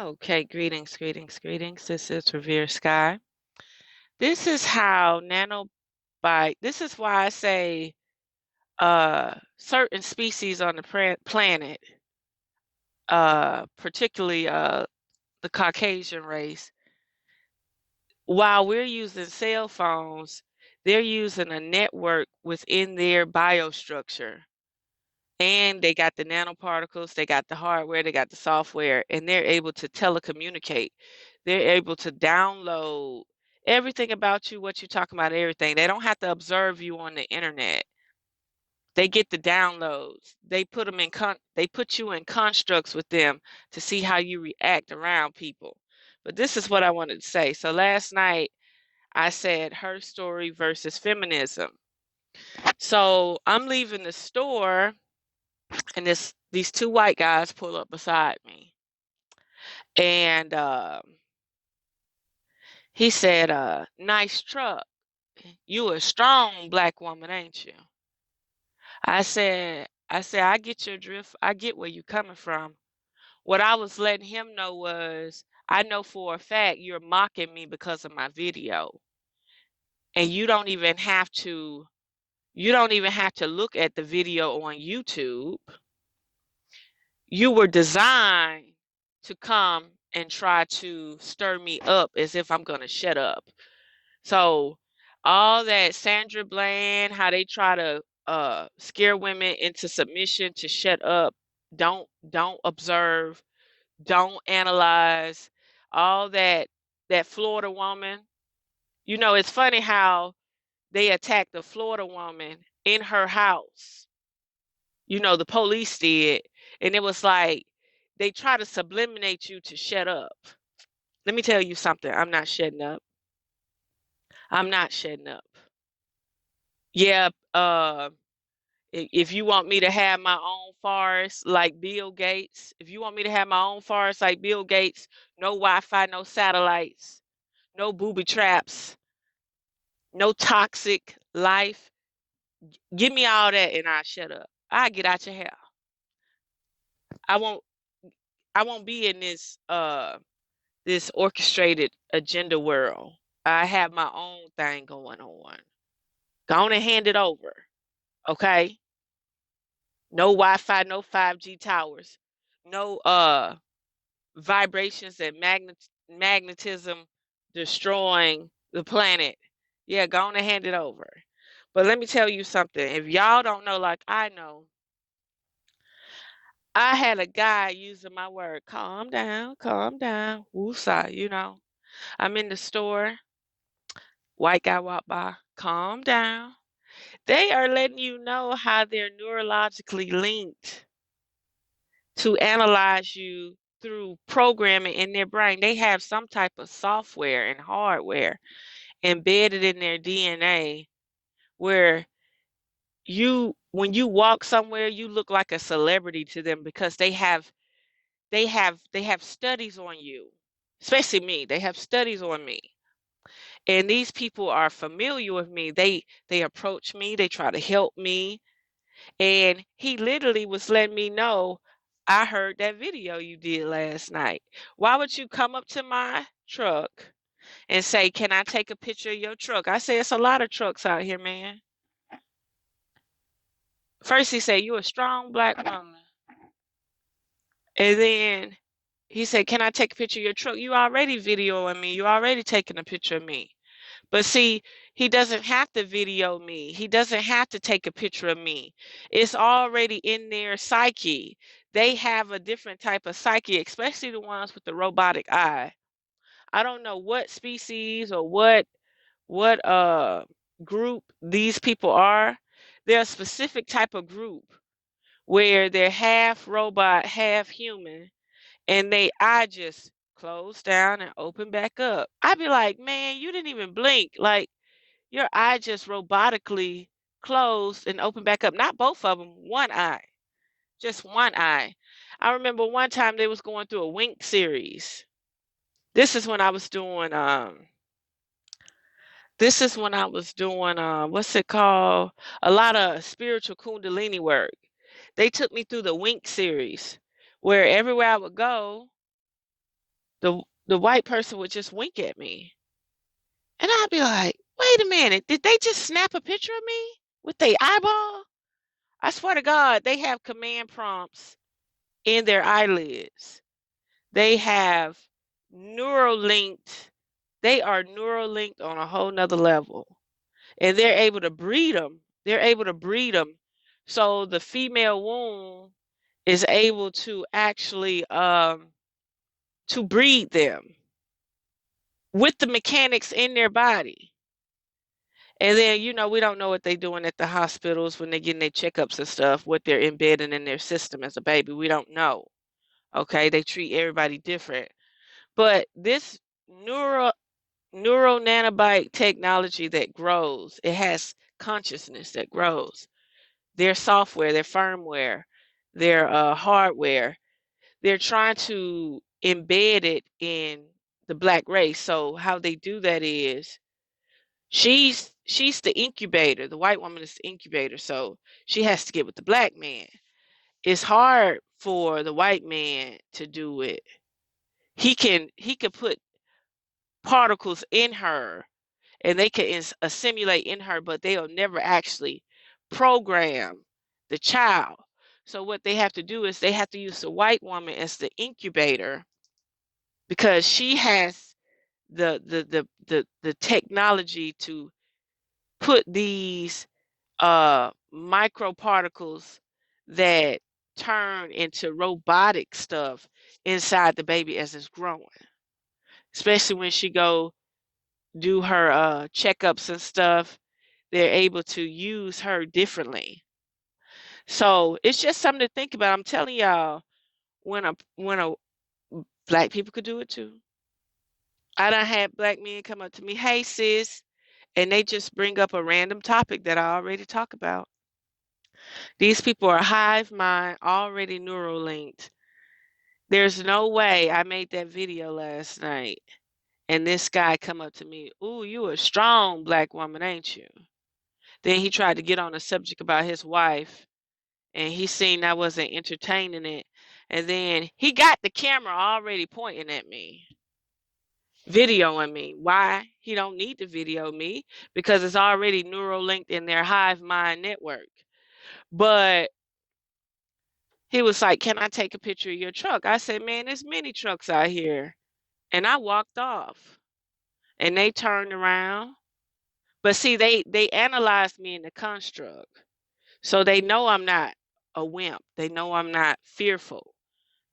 Okay, greetings, greetings, greetings. This is Revere Skye. This is how nanobite, this is why I say certain species on the planet, particularly the Caucasian race, while we're using cell phones, they're using a network within their biostructure. And they got the nanoparticles, they got the hardware, they got the software, and they're able to telecommunicate. They're able to download everything about you, what you're talking about, everything. They don't have to observe you on the internet. They get the downloads. They put them in they put you in constructs with them to see how you react around people. But this is what I wanted to say. So last night I said her story versus feminism. So I'm leaving the store and these two white guys pull up beside me, and he said, "Nice truck. You a strong black woman, ain't you?" I get your drift. I get where you coming from. What I was letting him know was, I know for a fact you're mocking me because of my video, and you don't even have to look at the video on YouTube. You were designed to come and try to stir me up as if I'm going to shut up. So all that Sandra Bland, how they try to scare women into submission to shut up, don't observe, don't analyze, all that Florida woman. You know, it's funny how they attacked the Florida woman in her house. You know, the police did, and it was like they try to subliminate you to shut up. Let me tell you something. I'm not shutting up. I'm not shutting up. Yeah, if you want me to have my own forest like Bill Gates, if you want me to have my own forest like Bill Gates, no Wi-Fi, no satellites, no booby traps, no toxic life, give me all that and I'll shut up. I'll get out your hair. I won't I won't be in this orchestrated agenda world. I have my own thing going on. Go on and hand it over. Okay? No Wi-Fi, no 5G towers, no vibrations and magnetism destroying the planet. Yeah, go on and hand it over. But let me tell you something. If y'all don't know like I know, I had a guy using my word, calm down, woosah, you know. I'm in the store, white guy walk by, calm down. They are letting you know how they're neurologically linked to analyze you through programming in their brain. They have some type of software and hardware embedded in their DNA where when you walk somewhere, you look like a celebrity to them because they have studies on you. Especially me. They have studies on me. And these people are familiar with me. They approach me, they try to help me. And he literally was letting me know, I heard that video you did last night. Why would you come up to my truck and say, can I take a picture of your truck? I say, it's a lot of trucks out here, man. First he said, you a strong black woman. And then he said, can I take a picture of your truck? You already videoing me. You already taking a picture of me. But see, he doesn't have to video me. He doesn't have to take a picture of me. It's already in their psyche. They have a different type of psyche, especially the ones with the robotic eye. I don't know what species or what group these people are. They're a specific type of group where they're half robot, half human, and they eye just close down and open back up. I'd be like, man, you didn't even blink. Like, your eye just robotically closed and opened back up. Not both of them, one eye, just one eye. I remember one time they was going through a wink series. This is when I was doing what's it called? A lot of spiritual kundalini work. They took me through the wink series where everywhere I would go, the white person would just wink at me. And I'd be like, wait a minute, did they just snap a picture of me with their eyeball? I swear to God, they have command prompts in their eyelids. They have Neurolinked. They are Neurolinked on a whole nother level. And they're able to breed them. They're able to breed them. So the female womb is able to actually to breed them with the mechanics in their body. And then, we don't know what they're doing at the hospitals when they're getting their checkups and stuff, what they're embedding in their system as a baby. We don't know. Okay, they treat everybody different. But this neuro nanobite technology that grows, it has consciousness that grows. Their software, their firmware, their hardware, they're trying to embed it in the black race. So how they do that is she's the incubator. The white woman is the incubator. So she has to get with the black man. It's hard for the white man to do it. He can put particles in her and they can assimilate in her, but they'll never actually program the child. So what they have to do is they have to use the white woman as the incubator because she has the technology to put these microparticles that turn into robotic stuff inside the baby as it's growing, especially when she go do her checkups and stuff. They're able to use her differently. So it's just something to think about. I'm telling y'all, when a black people could do it too. I done had black men come up to me, hey sis, and they just bring up a random topic that I already talk about. These people are hive mind, already neurolinked. There's no way I made that video last night and this guy come up to me, ooh, you a strong black woman, ain't you? Then he tried to get on a subject about his wife and he seen I wasn't entertaining it. And then he got the camera already pointing at me, videoing me. Why? He don't need to video me because it's already neurolinked in their hive mind network. But he was like, can I take a picture of your truck? I said, man, there's many trucks out here. And I walked off and they turned around. But see, they analyzed me in the construct. So they know I'm not a wimp. They know I'm not fearful.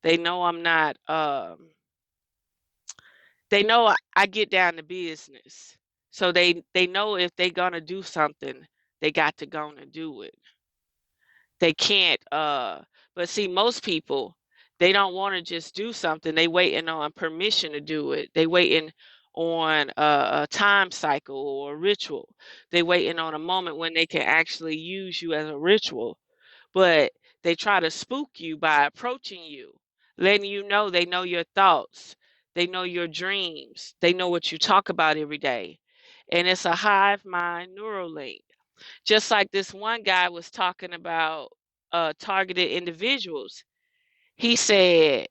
They know I'm not they know I get down to business. So they know if they gonna do something, they got to gonna do it. They can't but see most people they don't want to just do something. They waiting on permission to do it. They waiting on a time cycle or a ritual. They waiting on a moment when they can actually use you as a ritual. But they try to spook you by approaching you, letting you know they know your thoughts, they know your dreams, they know what you talk about every day. And it's a hive mind Neuralink. Just like this one guy was talking about targeted individuals. He said,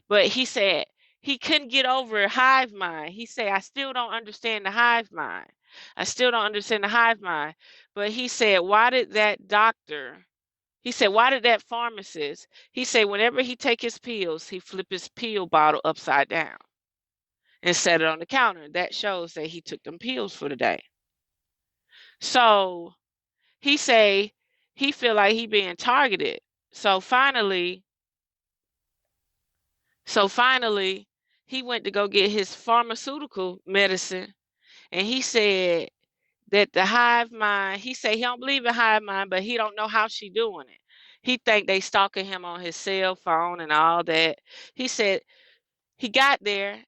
but he said he couldn't get over hive mind. He said, I still don't understand the hive mind. I still don't understand the hive mind. But he said, why did that doctor, he said, why did that pharmacist, he said, whenever he take his pills, he flip his pill bottle upside down and set it on the counter. That shows that he took them pills for the day. So he say he feel like he being targeted. So finally, he went to go get his pharmaceutical medicine, and he said that the hive mind. He said he don't believe in hive mind, but he don't know how she doing it. He think they stalking him on his cell phone and all that. He said he got there,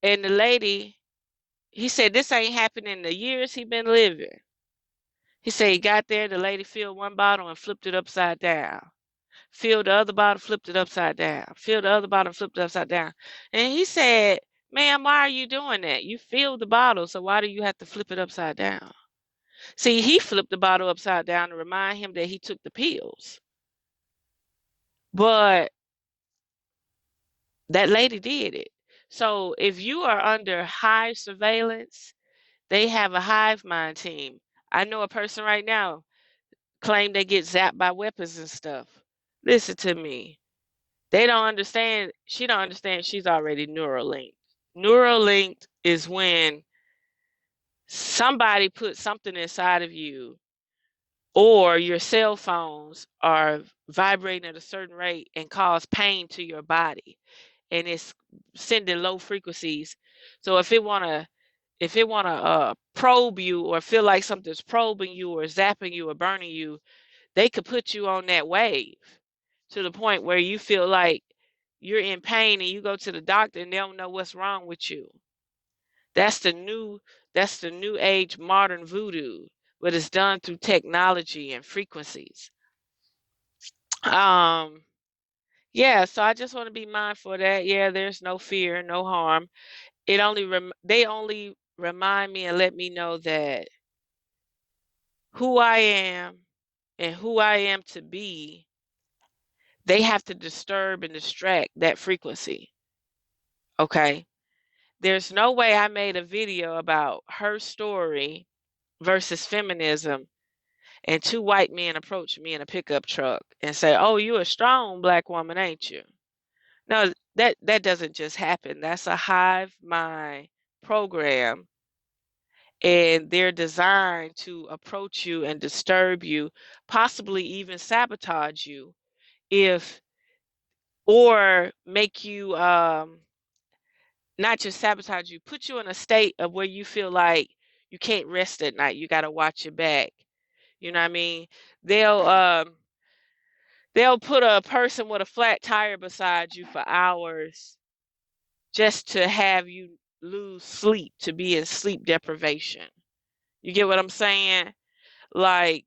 and the lady. He said this ain't happened in the years he been living. He said he got there, the lady filled one bottle and flipped it upside down. Filled the other bottle, flipped it upside down. Filled the other bottle, flipped it upside down. And he said, ma'am, why are you doing that? You filled the bottle, so why do you have to flip it upside down? See, he flipped the bottle upside down to remind him that he took the pills. But that lady did it. So if you are under high surveillance, they have a Hivemind team. I know a person right now claim they get zapped by weapons and stuff. Listen to me. They don't understand. She don't understand she's already Neurolinked. Neurolinked is when somebody puts something inside of you, or your cell phones are vibrating at a certain rate and cause pain to your body, and it's sending low frequencies. So if it wanna probe you, or feel like something's probing you or zapping you or burning you, they could put you on that wave to the point where you feel like you're in pain and you go to the doctor and they don't know what's wrong with you. That's the new age modern voodoo, but it's done through technology and frequencies. Um yeah, so I just want to be mindful of that. Yeah, there's no fear, no harm. They only remind me and let me know that who I am and who I am to be, they have to disturb and distract that frequency. Okay? There's no way I made a video about her story versus feminism and two white men approach me in a pickup truck and say, "Oh, you a strong black woman, ain't you?" No, that doesn't just happen. That's a hive mind program, and they're designed to approach you and disturb you, possibly even sabotage you, if or make you not just sabotage you, put you in a state of where you feel like you can't rest at night. You got to watch your back. You know what I mean? They'll um they'll put a person with a flat tire beside you for hours just to have you lose sleep, to be in sleep deprivation. You get what I'm saying? Like,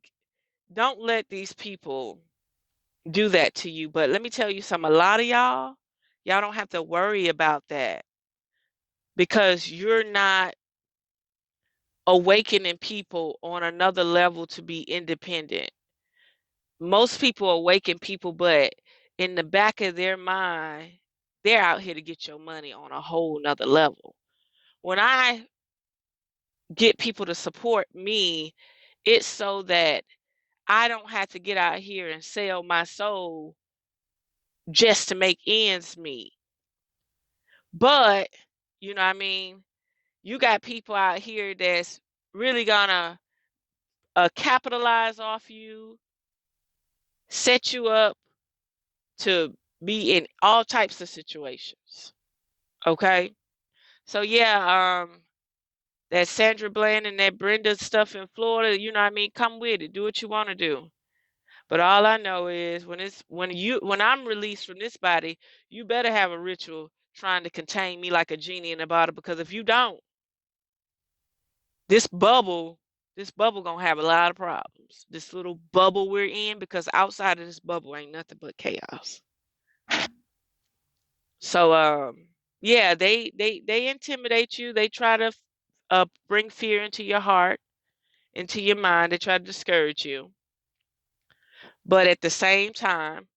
don't let these people do that to you. But let me tell you something, a lot of y'all don't have to worry about that, because you're not awakening people on another level to be independent. Most people awaken people, but in the back of their mind, they're out here to get your money on a whole nother level. When I get people to support me, it's so that I don't have to get out here and sell my soul just to make ends meet. But, you know what I mean? You got people out here that's really gonna capitalize off you, set you up to be in all types of situations. Okay? So yeah, that Sandra Bland and that Brenda stuff in Florida, you know what I mean? Come with it. Do what you want to do. But all I know is when I'm released from this body, you better have a ritual trying to contain me like a genie in a bottle, because if you don't, this bubble, this bubble gonna have a lot of problems. This little bubble we're in, because outside of this bubble ain't nothing but chaos. So yeah, they intimidate you. They try to bring fear into your heart, into your mind. They try to discourage you. But at the same time,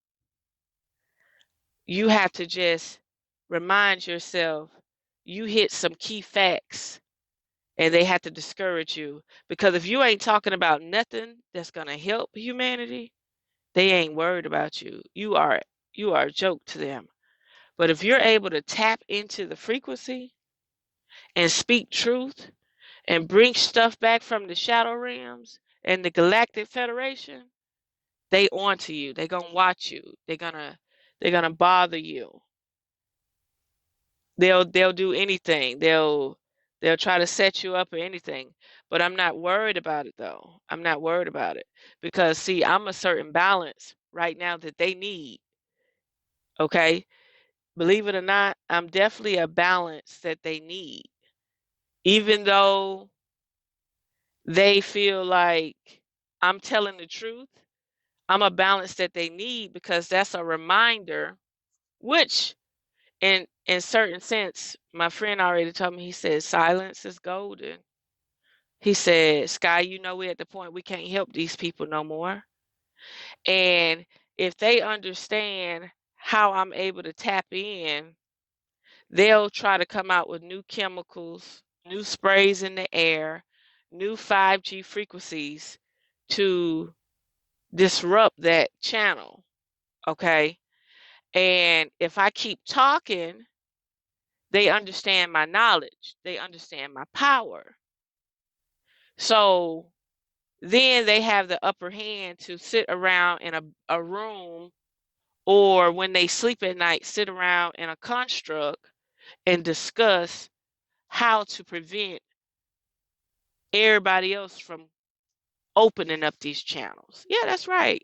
you have to just remind yourself you hit some key facts, and they have to discourage you, because if you ain't talking about nothing that's going to help humanity, they ain't worried about you. You are a joke to them. But if you're able to tap into the frequency and speak truth and bring stuff back from the shadow realms and the galactic federation, they onto you. They're going to watch you. They're going to bother you. They'll do anything. They'll try to set you up or anything. But I'm not worried about it though. I'm not worried about it, because see, I'm a certain balance right now that they need. Okay? Believe it or not, I'm definitely a balance that they need. Even though they feel like I'm telling the truth, I'm a balance that they need, because that's a reminder, which in certain sense, my friend already told me, he said, silence is golden. He said, Skye, we're at the point we can't help these people no more. And if they understand how I'm able to tap in, they'll try to come out with new chemicals, new sprays in the air, new 5G frequencies to disrupt that channel. Okay. And if I keep talking, they understand my knowledge, they understand my power. So then they have the upper hand to sit around in a room, or when they sleep at night, sit around in a construct and discuss how to prevent everybody else from opening up these channels. Yeah, that's right.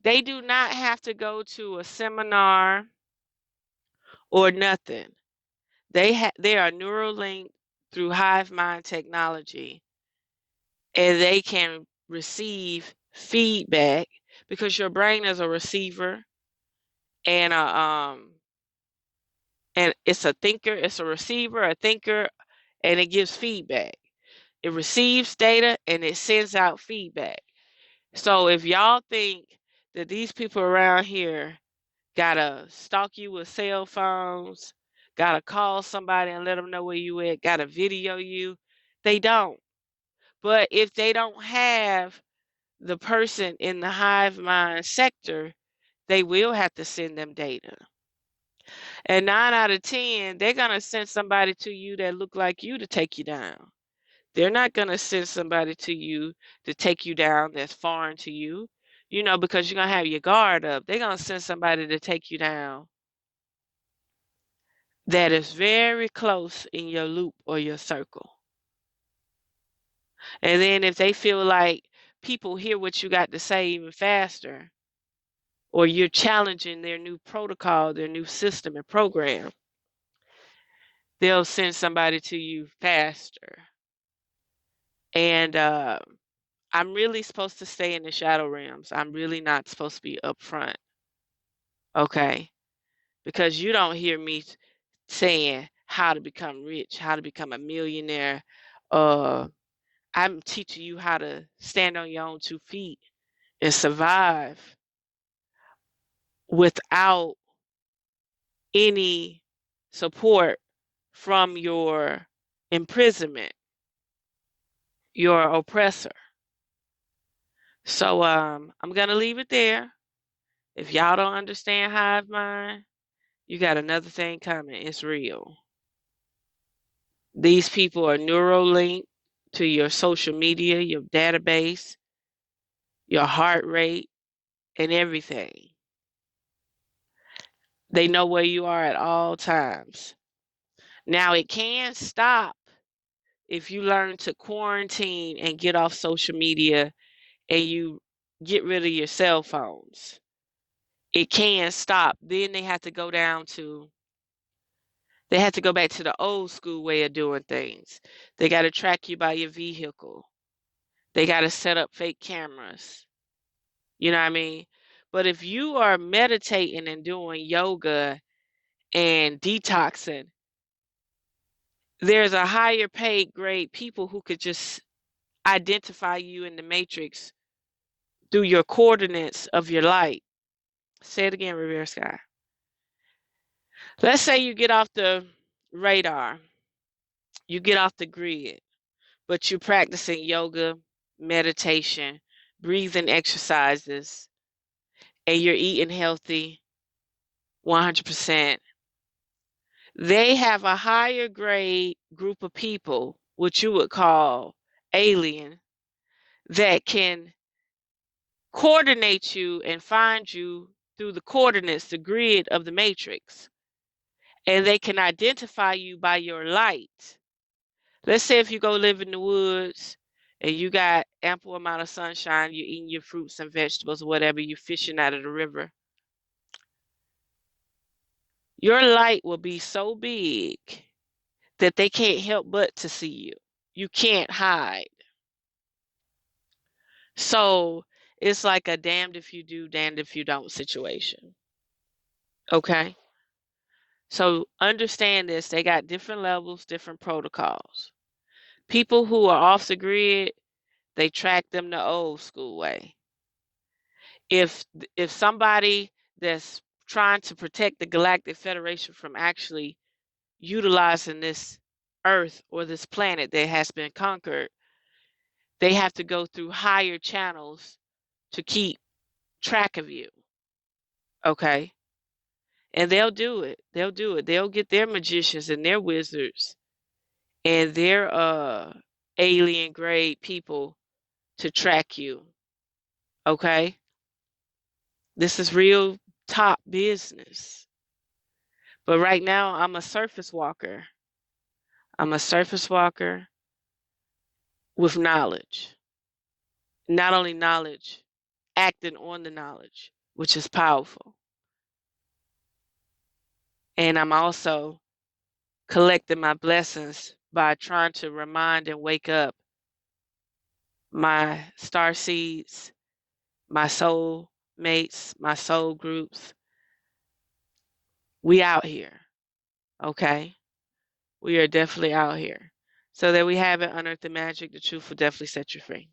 They do not have to go to a seminar or nothing. They are Neurolinked through Hivemind technology, and they can receive feedback because your brain is a receiver and it's a thinker, it's a receiver, a thinker, and it gives feedback. It receives data and it sends out feedback. So if y'all think that these people around here gotta stalk you with cell phones, gotta call somebody and let them know where you at, gotta video you, they don't. But if they don't have the person in the hive mind sector, they will have to send them data. And 9 out of 10, they're gonna send somebody to you that look like you to take you down. They're not gonna send somebody to you to take you down that's foreign to you, because you're gonna have your guard up. They're gonna send somebody to take you down that is very close in your loop or your circle. And then if they feel like people hear what you got to say even faster, or you're challenging their new protocol, their new system and program, they'll send somebody to you faster. And I'm really supposed to stay in the shadow realms. I'm really not supposed to be up front. Okay? Because you don't hear me saying how to become rich, how to become a millionaire. I'm teaching you how to stand on your own 2 feet and survive without any support from your imprisonment, your oppressor. So I'm gonna leave it there. If y'all don't understand hive mind, you got another thing coming. It's real. These people are neurolinked to your social media, your database, your heart rate, and everything. They know where you are at all times. Now, it can stop if you learn to quarantine and get off social media and you get rid of your cell phones. It can stop. Then they have to go back to the old school way of doing things. They got to track you by your vehicle. They got to set up fake cameras. You know what I mean? But if you are meditating and doing yoga and detoxing, there's a higher paid grade people who could just identify you in the matrix through your coordinates of your light. Say it again, Revere Skye. Let's say you get off the radar, you get off the grid, but you're practicing yoga, meditation, breathing exercises, and you're eating healthy 100%. They have a higher grade group of people, which you would call alien, that can coordinate you and find you through the coordinates, the grid of the matrix. And they can identify you by your light. Let's say if you go live in the woods and you got ample amount of sunshine, you're eating your fruits and vegetables or whatever, you're fishing out of the river. Your light will be so big that they can't help but to see you. You can't hide. So it's like a damned if you do, damned if you don't situation. Okay? So understand this. They got different levels, different protocols. People who are off the grid, they track them the old school way. If somebody that's trying to protect the Galactic Federation from actually utilizing this earth or this planet that has been conquered, they have to go through higher channels to keep track of you. Okay? And they'll do it. They'll do it. They'll get their magicians and their wizards and their alien grade people to track you. Okay? This is real top business. But right now, I'm a surface walker. I'm a surface walker with knowledge. Not only knowledge, acting on the knowledge, which is powerful. And I'm also collecting my blessings by trying to remind and wake up my star seeds, my soul mates, my soul groups. We out here, okay? We are definitely out here. So that we have it, unearth the magic. The truth will definitely set you free.